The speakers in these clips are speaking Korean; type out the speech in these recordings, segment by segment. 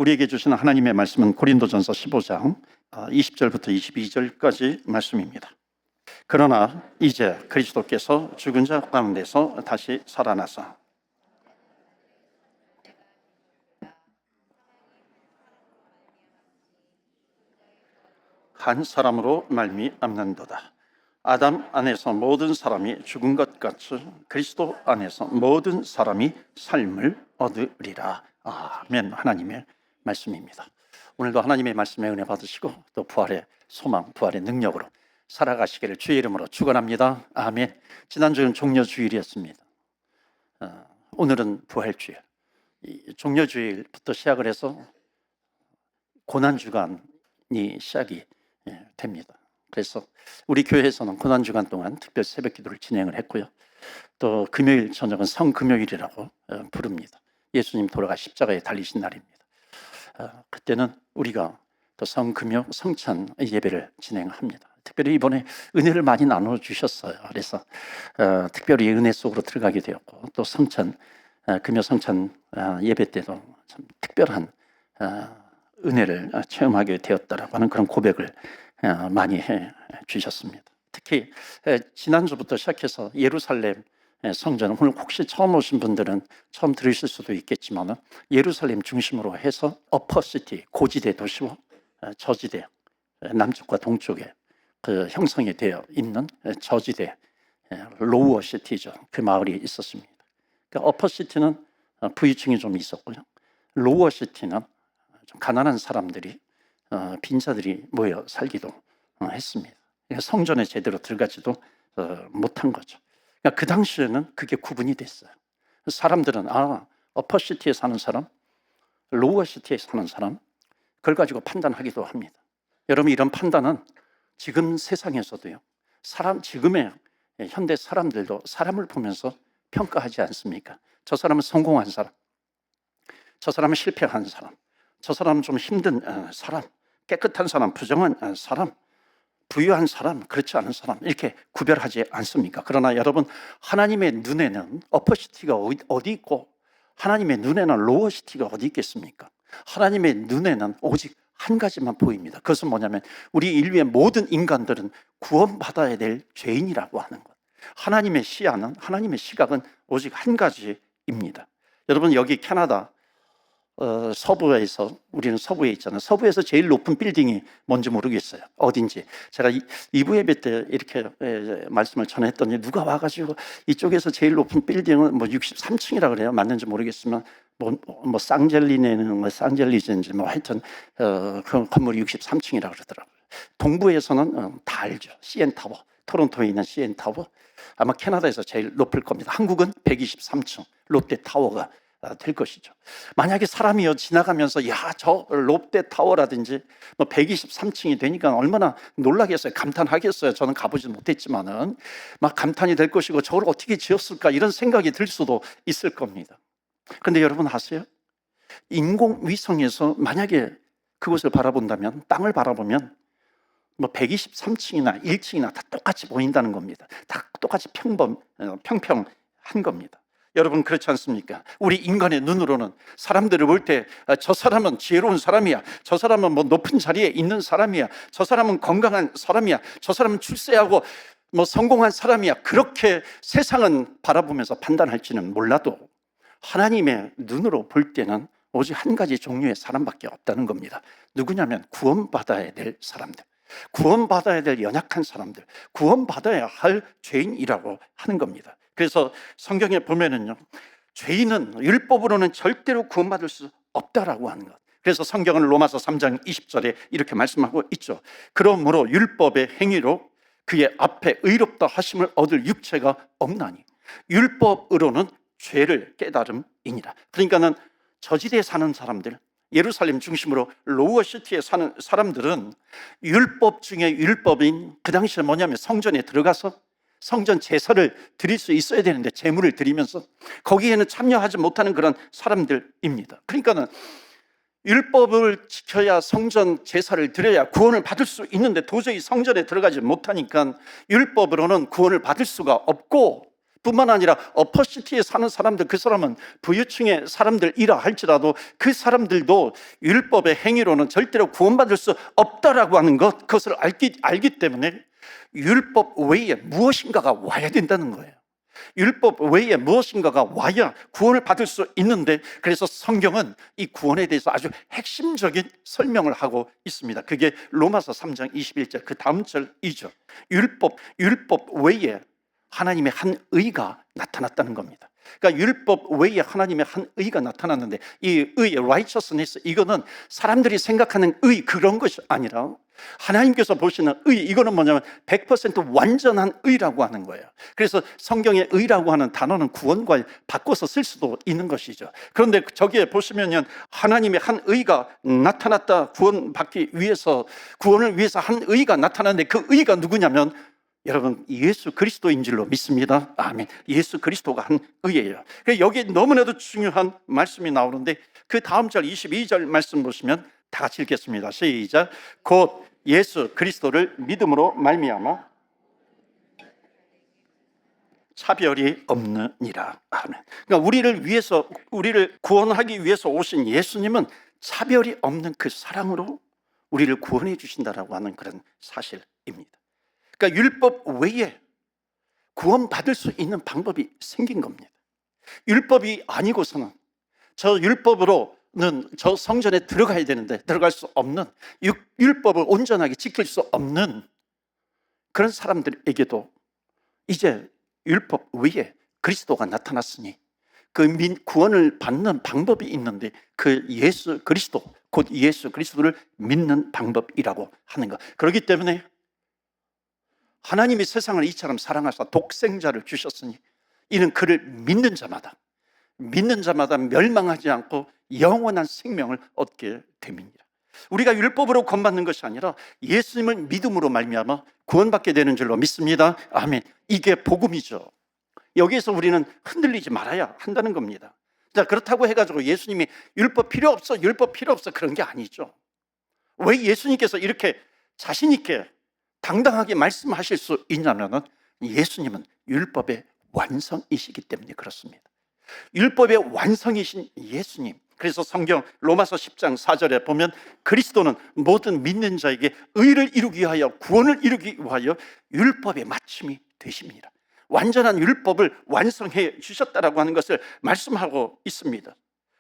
우리에게 주시는 하나님의 말씀은 고린도전서 15장 20절부터 22절까지 말씀입니다. 그러나 이제 그리스도께서 죽은 자 가운데서 다시 살아나서 한 사람으로 말미암는도다. 아담 안에서 모든 사람이 죽은 것 같이 그리스도 안에서 모든 사람이 삶을 얻으리라. 아멘. 하나님의 말씀입니다. 오늘도 하나님의 말씀에 은혜 받으시고 또 부활의 소망, 부활의 능력으로 살아가시기를 주의 이름으로 축원합니다. 아멘. 지난주는 종려주일이었습니다. 오늘은 부활주일. 종려주일부터 시작을 해서 고난주간이 시작이 됩니다. 그래서 우리 교회에서는 고난주간 동안 특별 새벽기도를 진행을 했고요. 또 금요일 저녁은 성금요일이라고 부릅니다. 예수님 돌아가 십자가에 달리신 날입니다. 그때는 우리가 또 성금요 성찬 예배를 진행합니다. 특별히 이번에 은혜를 많이 나눠주셨어요. 그래서 특별히 은혜 속으로 들어가게 되었고, 또 성찬 금요 성찬 예배 때도 참 특별한 은혜를 체험하게 되었다라고 하는 그런 고백을 많이 해 주셨습니다. 특히 지난주부터 시작해서 예루살렘 성전, 오늘 혹시 처음 오신 분들은 처음 들으실 수도 있겠지만 예루살렘 중심으로 해서 어퍼시티, 고지대 도시와 저지대, 남쪽과 동쪽에 그 형성이 되어 있는 저지대, 로우어시티죠. 그 마을이 있었습니다. 그러니까 어퍼시티는 부유층이 좀 있었고요. 로우어시티는 좀 가난한 사람들이, 빈자들이 모여 살기도 했습니다. 그러니까 성전에 제대로 들어가지도 못한 거죠. 그러니까 그 당시에는 그게 구분이 됐어요. 사람들은 어퍼시티에 사는 사람, 로우어시티에 사는 사람, 그걸 가지고 판단하기도 합니다. 여러분, 이런 판단은 지금 세상에서도요, 지금의 현대 사람들도 사람을 보면서 평가하지 않습니까? 저 사람은 성공한 사람, 저 사람은 실패한 사람, 저 사람은 좀 힘든 사람, 깨끗한 사람, 부정한 사람, 부유한 사람, 그렇지 않은 사람, 이렇게 구별하지 않습니까? 그러나 여러분, 하나님의 눈에는 어퍼시티가 어디 있고 하나님의 눈에는 로어시티가 어디 있겠습니까? 하나님의 눈에는 오직 한 가지만 보입니다. 그것은 뭐냐면 우리 인류의 모든 인간들은 구원받아야 될 죄인이라고 하는 것. 하나님의 시야는, 하나님의 시각은 오직 한 가지입니다. 여러분, 여기 캐나다 서부에서, 우리는 서부에 있잖아요. 서부에서 제일 높은 빌딩이 뭔지 모르겠어요. 어딘지. 제가 2부 예배 때 이렇게 말씀을 전했더니 누가 와가지고 이쪽에서 제일 높은 빌딩은 뭐 63층이라 그래요. 맞는지 모르겠지만 뭐 쌍젤리네는 쌍젤리제인지 하여튼 그 건물이 63층이라 그러더라고요. 동부에서는 다 알죠. CN 타워. 토론토에 있는 CN 타워. 아마 캐나다에서 제일 높을 겁니다. 한국은 123층 롯데타워가 될 것이죠. 만약에 사람이요 지나가면서 저 롯데타워라든지 뭐 123층이 되니까 얼마나 놀라겠어요. 감탄하겠어요. 저는 가보지 못했지만은 막 감탄이 될 것이고 저걸 어떻게 지었을까 이런 생각이 들 수도 있을 겁니다. 그런데 여러분 아세요? 인공위성에서 만약에 그곳을 바라본다면, 땅을 바라보면 뭐 123층이나 1층이나 다 똑같이 보인다는 겁니다. 다 똑같이 평평한 겁니다. 여러분, 그렇지 않습니까? 우리 인간의 눈으로는 사람들을 볼 때 저 사람은 지혜로운 사람이야, 저 사람은 뭐 높은 자리에 있는 사람이야, 저 사람은 건강한 사람이야, 저 사람은 출세하고 뭐 성공한 사람이야, 그렇게 세상은 바라보면서 판단할지는 몰라도 하나님의 눈으로 볼 때는 오직 한 가지 종류의 사람밖에 없다는 겁니다. 누구냐면 구원받아야 될 사람들, 구원받아야 될 연약한 사람들, 구원받아야 할 죄인이라고 하는 겁니다. 그래서 성경에 보면은요, 죄인은 율법으로는 절대로 구원받을 수 없다라고 하는 것. 그래서 성경은 로마서 3장 20절에 이렇게 말씀하고 있죠. 그러므로 율법의 행위로 그의 앞에 의롭다 하심을 얻을 육체가 없나니 율법으로는 죄를 깨달음이니라. 그러니까는 저지대에 사는 사람들, 예루살렘 중심으로 로우어시티에 사는 사람들은 율법 중에 율법인, 그 당시에 뭐냐면 성전에 들어가서 성전 제사를 드릴 수 있어야 되는데 제물을 드리면서 거기에는 참여하지 못하는 그런 사람들입니다. 그러니까는 율법을 지켜야 성전 제사를 드려야 구원을 받을 수 있는데 도저히 성전에 들어가지 못하니까 율법으로는 구원을 받을 수가 없고 뿐만 아니라 어퍼시티에 사는 사람들, 그 사람은 부유층의 사람들이라 할지라도 그 사람들도 율법의 행위로는 절대로 구원받을 수 없다라고 하는 그것을 알기 때문에 율법 외에 무엇인가가 와야 된다는 거예요. 율법 외에 무엇인가가 와야 구원을 받을 수 있는데, 그래서 성경은 이 구원에 대해서 아주 핵심적인 설명을 하고 있습니다. 그게 로마서 3장 21절 그 다음 절이죠. 율법 외에 하나님의 한 의가 나타났다는 겁니다. 그러니까 율법 외에 하나님의 한 의가 나타났는데, 이 의, righteousness, 이거는 사람들이 생각하는 의 그런 것이 아니라 하나님께서 보시는 의, 이거는 뭐냐면 100% 완전한 의라고 하는 거예요. 그래서 성경의 의라고 하는 단어는 구원과 바꿔서 쓸 수도 있는 것이죠. 그런데 저기에 보시면은 하나님의 한 의가 나타났다, 구원받기 위해서, 구원을 위해서 한 의가 나타났는데 그 의가 누구냐면 여러분 예수 그리스도인 줄로 믿습니다. 아멘. 예수 그리스도가 한 의예요. 여기 너무나도 중요한 말씀이 나오는데 그 다음 절 22절 말씀 보시면 다 같이 읽겠습니다. 시작. 곧 예수 그리스도를 믿음으로 말미암아 차별이 없느니라. 아멘. 그러니까 우리를 구원하기 위해서 오신 예수님은 차별이 없는 그 사랑으로 우리를 구원해 주신다라고 하는 그런 사실입니다. 그러니까 율법 외에 구원받을 수 있는 방법이 생긴 겁니다. 율법이 아니고서는 저 율법으로는 저 성전에 들어가야 되는데 들어갈 수 없는, 율법을 온전하게 지킬 수 없는 그런 사람들에게도 이제 율법 외에 그리스도가 나타났으니 그 구원을 받는 방법이 있는데 그 예수 그리스도, 곧 예수 그리스도를 믿는 방법이라고 하는 것. 그렇기 때문에 하나님이 세상을 이처럼 사랑하사 독생자를 주셨으니 이는 그를 믿는 자마다 멸망하지 않고 영원한 생명을 얻게 됩니다. 우리가 율법으로 구원받는 것이 아니라 예수님을 믿음으로 말미암아 구원받게 되는 줄로 믿습니다. 아멘. 이게 복음이죠. 여기에서 우리는 흔들리지 말아야 한다는 겁니다. 자, 그렇다고 해가지고 예수님이 율법 필요 없어 그런 게 아니죠. 왜 예수님께서 이렇게 자신 있게 당당하게 말씀하실 수 있냐면은 예수님은 율법의 완성이시기 때문에 그렇습니다. 율법의 완성이신 예수님. 그래서 성경 로마서 10장 4절에 보면 그리스도는 모든 믿는 자에게 의를 이루기 위하여, 구원을 이루기 위하여 율법의 마침이 되십니다. 완전한 율법을 완성해 주셨다라고 하는 것을 말씀하고 있습니다.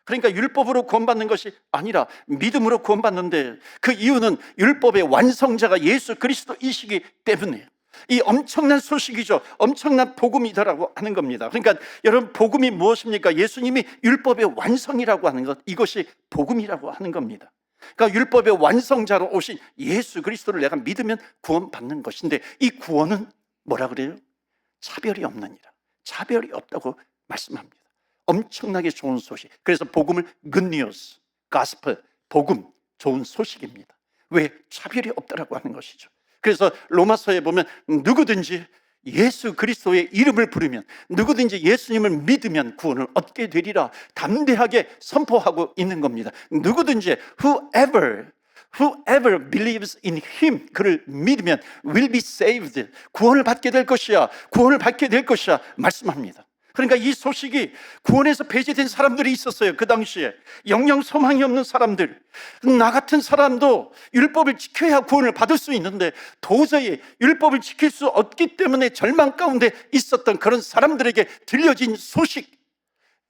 그러니까 율법으로 구원받는 것이 아니라 믿음으로 구원받는데, 그 이유는 율법의 완성자가 예수 그리스도이시기 때문에 이 엄청난 소식이죠. 엄청난 복음이다라고 하는 겁니다. 그러니까 여러분, 복음이 무엇입니까? 예수님이 율법의 완성이라고 하는 것, 이것이 복음이라고 하는 겁니다. 그러니까 율법의 완성자로 오신 예수 그리스도를 내가 믿으면 구원받는 것인데, 이 구원은 뭐라 그래요? 차별이 없느니라. 차별이 없다고 말씀합니다. 엄청나게 좋은 소식. 그래서 복음을 good news, gospel, 복음, 좋은 소식입니다. 왜? 차별이 없다라고 하는 것이죠. 그래서 로마서에 보면 누구든지 예수 그리스도의 이름을 부르면, 누구든지 예수님을 믿으면 구원을 얻게 되리라 담대하게 선포하고 있는 겁니다. 누구든지 whoever believes in him, 그를 믿으면 will be saved, 구원을 받게 될 것이야, 구원을 받게 될 것이야 말씀합니다. 그러니까 이 소식이 구원에서 배제된 사람들이 있었어요. 그 당시에 영영 소망이 없는 사람들, 나 같은 사람도 율법을 지켜야 구원을 받을 수 있는데 도저히 율법을 지킬 수 없기 때문에 절망 가운데 있었던 그런 사람들에게 들려진 소식,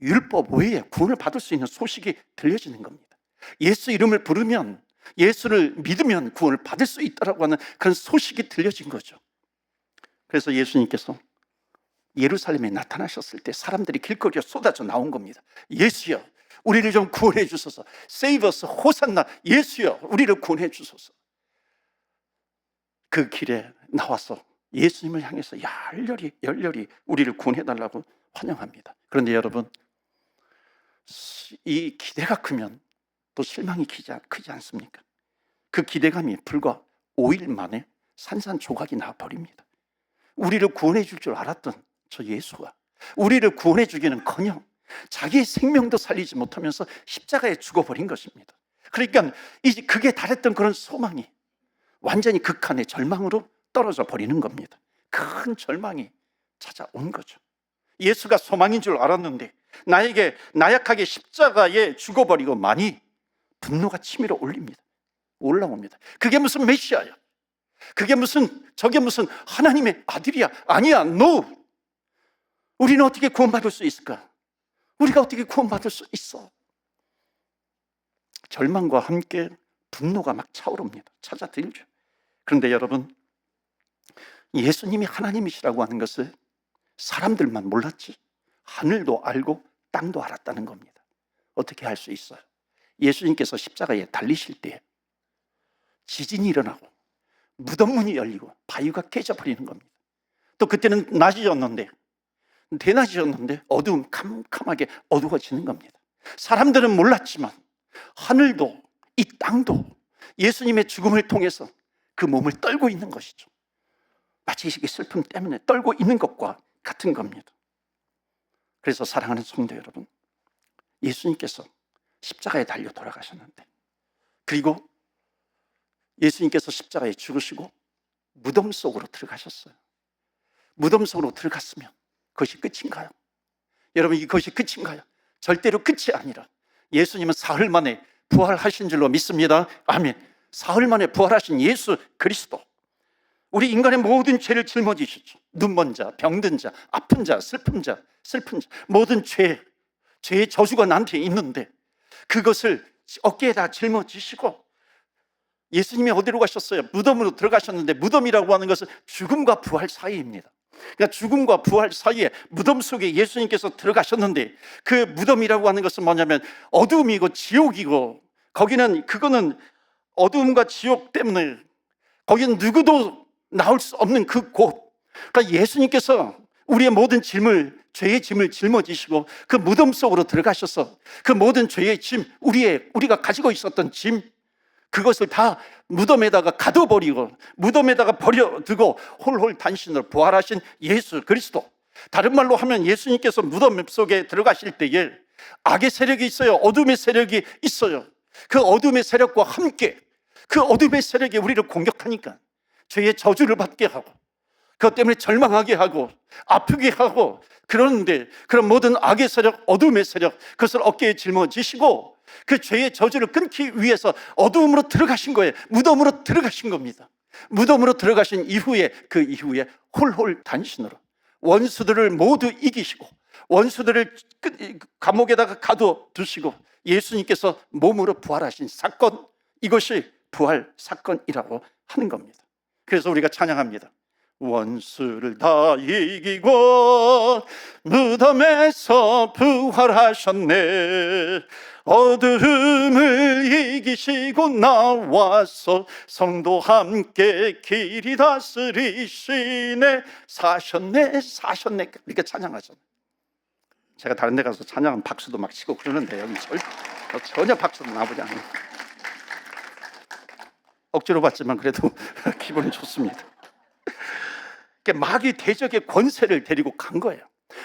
율법 외에 구원을 받을 수 있는 소식이 들려지는 겁니다. 예수 이름을 부르면, 예수를 믿으면 구원을 받을 수 있다라고 하는 그런 소식이 들려진 거죠. 그래서 예수님께서 예루살렘에 나타나셨을 때 사람들이 길거리에 쏟아져 나온 겁니다. 예수여, 우리를 좀 구원해 주소서. Save us, 호산나. 예수여, 우리를 구원해 주소서. 그 길에 나와서 예수님을 향해서 열렬히 우리를 구원해 달라고 환영합니다. 그런데 여러분, 이 기대가 크면 또 실망이 크지 않습니까? 그 기대감이 불과 5일 만에 산산조각이 나버립니다. 우리를 구원해 줄 줄 알았던 저 예수가 우리를 구원해 주기는커녕 자기의 생명도 살리지 못하면서 십자가에 죽어버린 것입니다. 그러니까 이제 그게 달했던 그런 소망이 완전히 극한의 절망으로 떨어져 버리는 겁니다. 큰 절망이 찾아온 거죠. 예수가 소망인 줄 알았는데 나에게 나약하게 십자가에 죽어버리고만이 분노가 치밀어 올라옵니다. 그게 무슨 메시아야? 저게 무슨 하나님의 아들이야? 아니야, no. 우리는 어떻게 구원받을 수 있을까? 우리가 어떻게 구원받을 수 있어? 절망과 함께 분노가 막 차오릅니다. 찾아들죠. 그런데 여러분, 예수님이 하나님이시라고 하는 것을 사람들만 몰랐지 하늘도 알고 땅도 알았다는 겁니다. 어떻게 할 수 있어요? 예수님께서 십자가에 달리실 때 지진이 일어나고 무덤 문이 열리고 바위가 깨져버리는 겁니다. 또 그때는 낮이었는데, 대낮이었는데 어두움 캄캄하게 어두워지는 겁니다. 사람들은 몰랐지만 하늘도 이 땅도 예수님의 죽음을 통해서 그 몸을 떨고 있는 것이죠. 마치 이 슬픔 때문에 떨고 있는 것과 같은 겁니다. 그래서 사랑하는 성도 여러분, 예수님께서 십자가에 달려 돌아가셨는데, 그리고 예수님께서 십자가에 죽으시고 무덤 속으로 들어가셨어요. 무덤 속으로 들어갔으면 그것이 끝인가요? 여러분, 이것이 끝인가요? 절대로 끝이 아니라 예수님은 사흘 만에 부활하신 줄로 믿습니다. 아멘. 사흘 만에 부활하신 예수 그리스도, 우리 인간의 모든 죄를 짊어지셨죠. 눈먼 자, 병든 자, 아픈 자, 슬픈 자, 모든 죄의 저주가 나한테 있는데 그것을 어깨에다 짊어지시고 예수님이 어디로 가셨어요? 무덤으로 들어가셨는데, 무덤이라고 하는 것은 죽음과 부활 사이입니다. 그러니까 죽음과 부활 사이에 무덤 속에 예수님께서 들어가셨는데, 그 무덤이라고 하는 것은 뭐냐면 어둠이고 지옥이고, 그거는 어둠과 지옥 때문에 거기는 누구도 나올 수 없는 그 곳. 그러니까 예수님께서 우리의 모든 죄의 짐을 짊어지시고 그 무덤 속으로 들어가셔서 그 모든 죄의 짐, 우리가 가지고 있었던 짐, 그것을 다 무덤에다가 가둬버리고 무덤에다가 버려두고 홀홀 단신으로 부활하신 예수 그리스도. 다른 말로 하면 예수님께서 무덤 속에 들어가실 때에 악의 세력이 있어요. 어둠의 세력이 있어요. 그 어둠의 세력과 함께 그 어둠의 세력이 우리를 공격하니까 죄의 저주를 받게 하고 그것 때문에 절망하게 하고 아프게 하고, 그런데 그런 모든 악의 세력, 어둠의 세력, 그것을 어깨에 짊어지시고 그 죄의 저주를 끊기 위해서 어둠으로 들어가신 거예요. 무덤으로 들어가신 겁니다. 무덤으로 들어가신 그 이후에 홀홀 단신으로 원수들을 모두 이기시고 원수들을 감옥에다가 가둬두시고 예수님께서 몸으로 부활하신 사건, 이것이 부활 사건이라고 하는 겁니다. 그래서 우리가 찬양합니다. 원수를 다 이기고 무덤에서 부활하셨네. 어둠을 이기시고 나와서 성도 함께 길이 다스리시네. 사셨네. 이렇게 찬양하잖아요. 제가 다른 데 가서 찬양은 박수도 막 치고 그러는데 여기 전혀 박수도 나오지 않아요. 억지로 받지만 그래도 기분이 좋습니다. 마귀 대적의 권세를 데리고 간 거예요.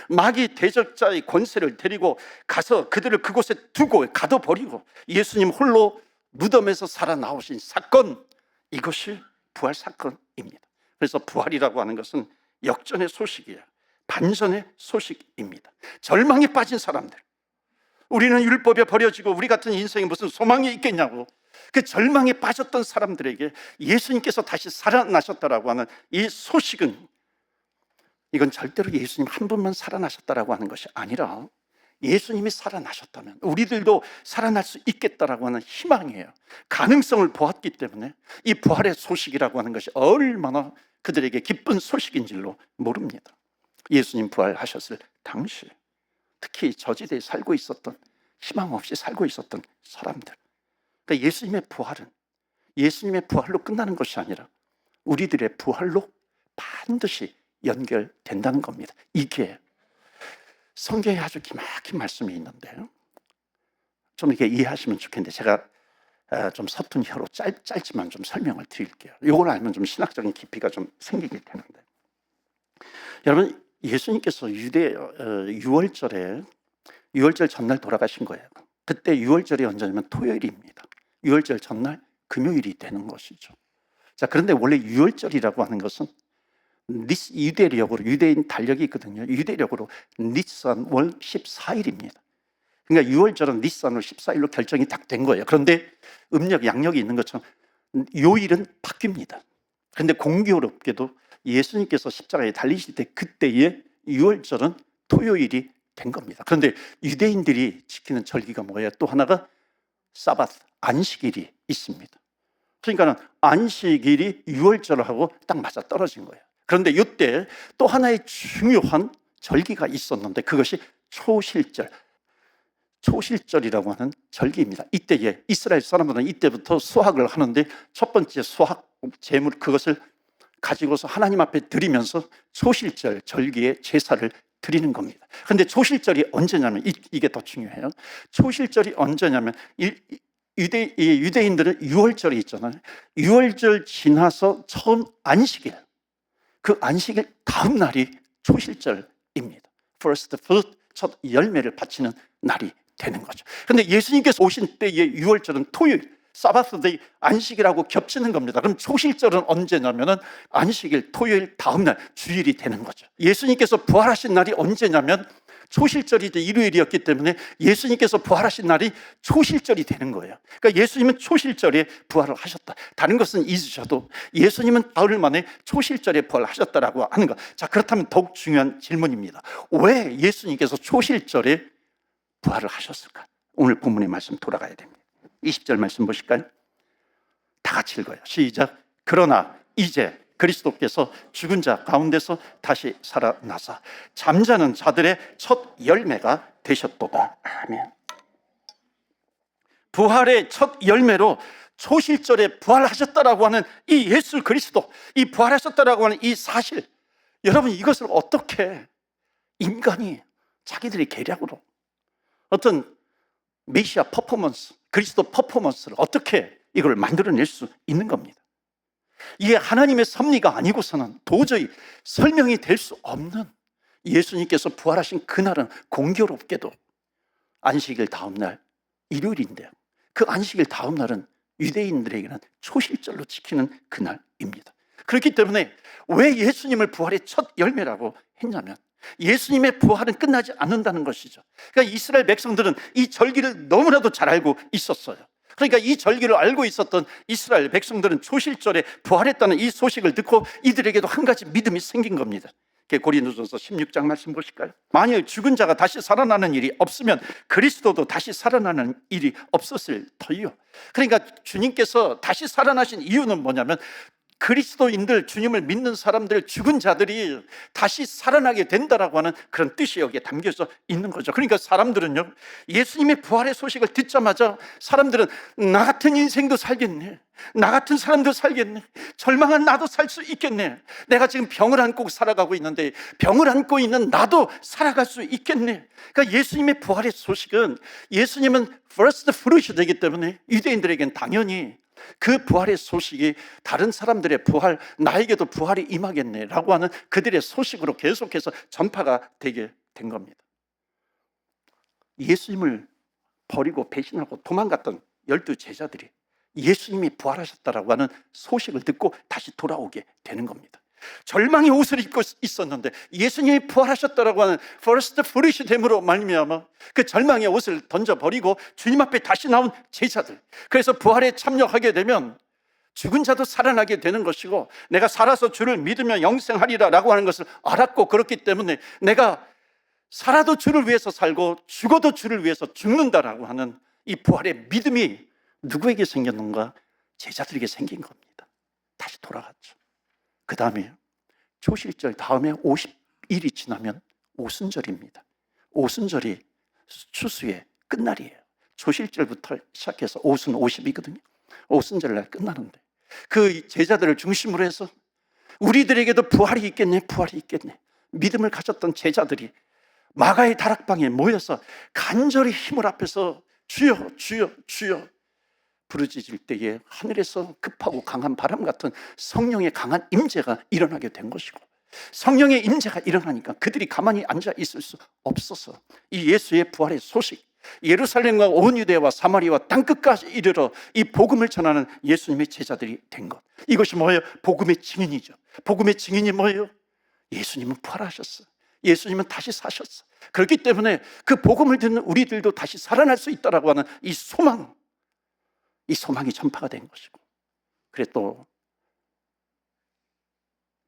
마귀 대적자의 권세를 데리고 가서 그들을 그곳에 두고 가둬버리고 예수님 홀로 무덤에서 살아나오신 사건, 이것이 부활 사건입니다. 그래서 부활이라고 하는 것은 역전의 소식이에요. 반전의 소식입니다. 절망에 빠진 사람들, 우리는 율법에 버려지고 우리 같은 인생에 무슨 소망이 있겠냐고, 그 절망에 빠졌던 사람들에게 예수님께서 다시 살아나셨다라고 하는 이 소식은, 이건 절대로 예수님 한 분만 살아나셨다라고 하는 것이 아니라 예수님이 살아나셨다면 우리들도 살아날 수 있겠다라고 하는 희망이에요. 가능성을 보았기 때문에 이 부활의 소식이라고 하는 것이 얼마나 그들에게 기쁜 소식인 줄로 모릅니다. 예수님 부활하셨을 당시, 특히 저지대에 살고 있었던, 희망 없이 살고 있었던 사람들, 그러니까 예수님의 부활로 끝나는 것이 아니라 우리들의 부활로 반드시 연결된다는 겁니다. 이게 성경에 아주 기막힌 말씀이 있는데요, 좀 이렇게 이해하시면 좋겠는데 제가 좀 서툰 혀로 짧지만 좀 설명을 드릴게요. 이걸 알면 좀 신학적인 깊이가 좀 생기길 테는데, 여러분, 예수님께서 유월절 전날 돌아가신 거예요. 그때 유월절이 언제냐면 토요일입니다. 유월절 전날 금요일이 되는 것이죠. 자, 그런데 원래 유월절이라고 하는 것은 유대력으로, 유대인 달력이 있거든요. 유대력으로 니산 월 14일입니다. 그러니까 6월절은 니산월 14일로 결정이 딱 된 거예요. 그런데 음력, 양력이 있는 것처럼 요일은 바뀝니다. 그런데 공교롭게도 예수님께서 십자가에 달리실 때 그때의 6월절은 토요일이 된 겁니다. 그런데 유대인들이 지키는 절기가 뭐예요? 또 하나가 사바스, 안식일이 있습니다. 그러니까 안식일이 6월절하고 딱 맞아 떨어진 거예요. 그런데 이때 또 하나의 중요한 절기가 있었는데 그것이 초실절이라고 하는 절기입니다. 이때에 이스라엘 사람들은 이때부터 수확을 하는데 첫 번째 수확 제물, 그것을 가지고서 하나님 앞에 드리면서 초실절 절기의 제사를 드리는 겁니다. 그런데 초실절이 언제냐면 이게 더 중요해요. 초실절이 언제냐면 유대인들은 6월절이 있잖아요. 6월절 지나서 처음 안식일, 그 안식일 다음 날이 초실절입니다. First fruit, 첫 열매를 바치는 날이 되는 거죠. 그런데 예수님께서 오신 때의 6월절은 토요일, 사바스데이, 안식일하고 겹치는 겁니다. 그럼 초실절은 언제냐면은 안식일, 토요일 다음 날, 주일이 되는 거죠. 예수님께서 부활하신 날이 언제냐면 초실절이 일요일이었기 때문에 예수님께서 부활하신 날이 초실절이 되는 거예요. 그러니까 예수님은 초실절에 부활을 하셨다. 다른 것은 잊으셔도 예수님은 나흘 만에 초실절에 부활하셨다라고 하는 것. 자, 그렇다면 더욱 중요한 질문입니다. 왜 예수님께서 초실절에 부활을 하셨을까? 오늘 본문의 말씀 돌아가야 됩니다. 20절 말씀 보실까요? 다 같이 읽어요. 시작. 그러나 이제 그리스도께서 죽은 자 가운데서 다시 살아나사 잠자는 자들의 첫 열매가 되셨도다. 아멘. 부활의 첫 열매로 초실절에 부활하셨다라고 하는 이 예수 그리스도, 이 부활하셨다라고 하는 이 사실, 여러분 이것을 어떻게 인간이 자기들의 계략으로 어떤 메시아 퍼포먼스, 그리스도 퍼포먼스를 어떻게 이걸 만들어낼 수 있는 겁니다. 이게 하나님의 섭리가 아니고서는 도저히 설명이 될 수 없는, 예수님께서 부활하신 그날은 공교롭게도 안식일 다음 날 일요일인데요, 그 안식일 다음 날은 유대인들에게는 초실절로 지키는 그날입니다. 그렇기 때문에 왜 예수님을 부활의 첫 열매라고 했냐면 예수님의 부활은 끝나지 않는다는 것이죠. 그러니까 이스라엘 백성들은 이 절기를 너무나도 잘 알고 있었어요. 그러니까 이 절기를 알고 있었던 이스라엘 백성들은 초실절에 부활했다는 이 소식을 듣고 이들에게도 한 가지 믿음이 생긴 겁니다. 고린도전서 16장 말씀 보실까요? 만일 죽은 자가 다시 살아나는 일이 없으면 그리스도도 다시 살아나는 일이 없었을 터이요. 그러니까 주님께서 다시 살아나신 이유는 뭐냐면 그리스도인들, 주님을 믿는 사람들, 죽은 자들이 다시 살아나게 된다라고 하는 그런 뜻이 여기에 담겨져 있는 거죠. 그러니까 사람들은요, 예수님의 부활의 소식을 듣자마자 사람들은 나 같은 인생도 살겠네, 나 같은 사람도 살겠네, 절망한 나도 살 수 있겠네, 내가 지금 병을 안고 살아가고 있는데 병을 안고 있는 나도 살아갈 수 있겠네. 그러니까 예수님의 부활의 소식은, 예수님은 first fruit이 되기 때문에 유대인들에겐 당연히 그 부활의 소식이 다른 사람들의 부활, 나에게도 부활이 임하겠네라고 하는 그들의 소식으로 계속해서 전파가 되게 된 겁니다. 예수님을 버리고 배신하고 도망갔던 12 제자들이 예수님이 부활하셨다라고 하는 소식을 듣고 다시 돌아오게 되는 겁니다. 절망의 옷을 입고 있었는데 예수님이 부활하셨다라고 하는 first fruit이 됨으로 말미암아 그 절망의 옷을 던져버리고 주님 앞에 다시 나온 제자들, 그래서 부활에 참여하게 되면 죽은 자도 살아나게 되는 것이고 내가 살아서 주를 믿으면 영생하리라 라고 하는 것을 알았고, 그렇기 때문에 내가 살아도 주를 위해서 살고 죽어도 주를 위해서 죽는다라고 하는 이 부활의 믿음이 누구에게 생겼는가? 제자들에게 생긴 겁니다. 다시 돌아갔죠. 그 다음에 초실절 다음에 50일이 지나면 오순절입니다. 오순절이 추수의 끝날이에요. 초실절부터 시작해서 오순 50이거든요. 오순절날 끝나는데 그 제자들을 중심으로 해서 우리들에게도 부활이 있겠네, 부활이 있겠네, 믿음을 가졌던 제자들이 마가의 다락방에 모여서 간절히 힘을 합해서 주여 주여 주여 부르짖을 때에 하늘에서 급하고 강한 바람 같은 성령의 강한 임재가 일어나게 된 것이고, 성령의 임재가 일어나니까 그들이 가만히 앉아 있을 수 없어서 이 예수의 부활의 소식, 예루살렘과 온 유대와 사마리아와 땅끝까지 이르러 이 복음을 전하는 예수님의 제자들이 된 것. 이것이 뭐예요? 복음의 증인이죠. 복음의 증인이 뭐예요? 예수님은 부활하셨어. 예수님은 다시 사셨어. 그렇기 때문에 그 복음을 듣는 우리들도 다시 살아날 수 있다라고 하는 이 소망이 전파가 된 것이고, 그래 또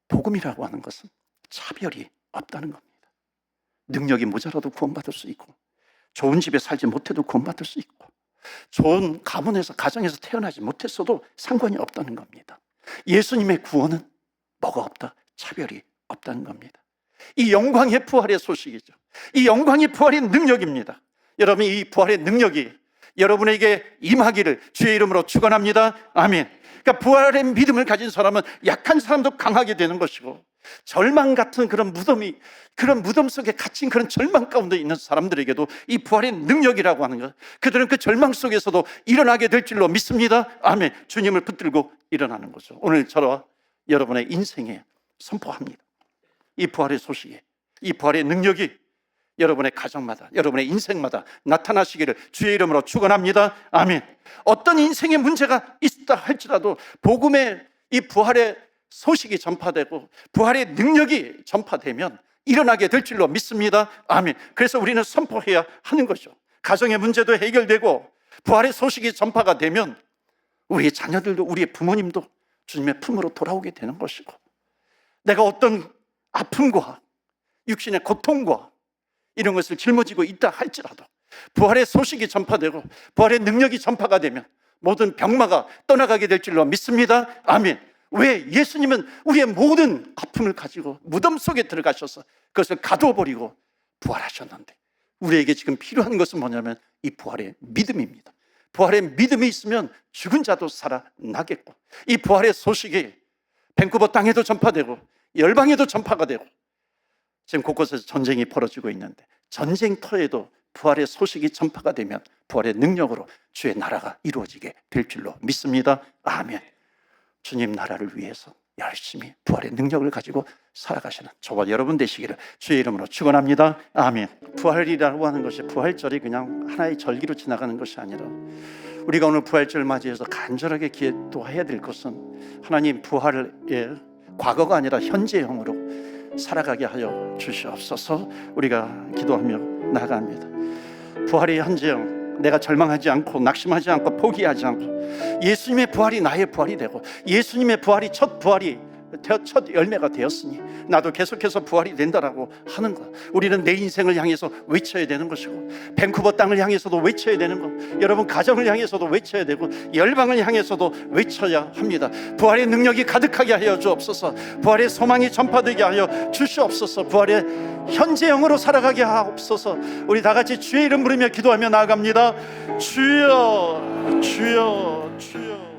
복음이라고 하는 것은 차별이 없다는 겁니다. 능력이 모자라도 구원받을 수 있고, 좋은 집에 살지 못해도 구원받을 수 있고, 좋은 가문에서 가정에서 태어나지 못했어도 상관이 없다는 겁니다. 예수님의 구원은 뭐가 없다? 차별이 없다는 겁니다. 이 영광의 부활의 소식이죠. 이 영광의 부활의 능력입니다. 여러분, 이 부활의 능력이 여러분에게 임하기를 주의 이름으로 축원합니다. 아멘. 그러니까 부활의 믿음을 가진 사람은 약한 사람도 강하게 되는 것이고, 절망 같은 그런 무덤 속에 갇힌 그런 절망 가운데 있는 사람들에게도 이 부활의 능력이라고 하는 것, 그들은 그 절망 속에서도 일어나게 될 줄로 믿습니다. 아멘. 주님을 붙들고 일어나는 거죠. 오늘 저와 여러분의 인생에 선포합니다. 이 부활의 소식이, 이 부활의 능력이 여러분의 가정마다, 여러분의 인생마다 나타나시기를 주의 이름으로 축원합니다. 아멘. 어떤 인생의 문제가 있다 할지라도 복음의 이 부활의 소식이 전파되고 부활의 능력이 전파되면 일어나게 될 줄로 믿습니다. 아멘. 그래서 우리는 선포해야 하는 거죠. 가정의 문제도 해결되고 부활의 소식이 전파가 되면 우리의 자녀들도, 우리의 부모님도 주님의 품으로 돌아오게 되는 것이고, 내가 어떤 아픔과 육신의 고통과 이런 것을 짊어지고 있다 할지라도 부활의 소식이 전파되고 부활의 능력이 전파가 되면 모든 병마가 떠나가게 될 줄로 믿습니다. 아멘. 왜? 예수님은 우리의 모든 아픔을 가지고 무덤 속에 들어가셔서 그것을 가둬버리고 부활하셨는데, 우리에게 지금 필요한 것은 뭐냐면 이 부활의 믿음입니다. 부활의 믿음이 있으면 죽은 자도 살아나겠고, 이 부활의 소식이 밴쿠버 땅에도 전파되고 열방에도 전파가 되고, 지금 곳곳에서 전쟁이 벌어지고 있는데 전쟁터에도 부활의 소식이 전파가 되면 부활의 능력으로 주의 나라가 이루어지게 될 줄로 믿습니다. 아멘. 주님 나라를 위해서 열심히 부활의 능력을 가지고 살아가시는 저와 여러분 되시기를 주의 이름으로 축원합니다. 아멘. 부활이라고 하는 것이, 부활절이 그냥 하나의 절기로 지나가는 것이 아니라 우리가 오늘 부활절 맞이해서 간절하게 기도해야 될 것은 하나님 부활의 과거가 아니라 현재형으로 살아가게 하여 주시옵소서. 우리가 기도하며 나아갑니다. 부활의 현재형, 내가 절망하지 않고 낙심하지 않고 포기하지 않고 예수님의 부활이 나의 부활이 되고 예수님의 부활이 첫 열매가 되었으니 나도 계속해서 부활이 된다라고 하는 것, 우리는 내 인생을 향해서 외쳐야 되는 것이고, 밴쿠버 땅을 향해서도 외쳐야 되는 것, 여러분 가정을 향해서도 외쳐야 되고, 열방을 향해서도 외쳐야 합니다. 부활의 능력이 가득하게 하여 주옵소서. 부활의 소망이 전파되게 하여 주시옵소서. 부활의 현재형으로 살아가게 하옵소서. 우리 다 같이 주의 이름 부르며 기도하며 나아갑니다. 주여, 주여, 주여.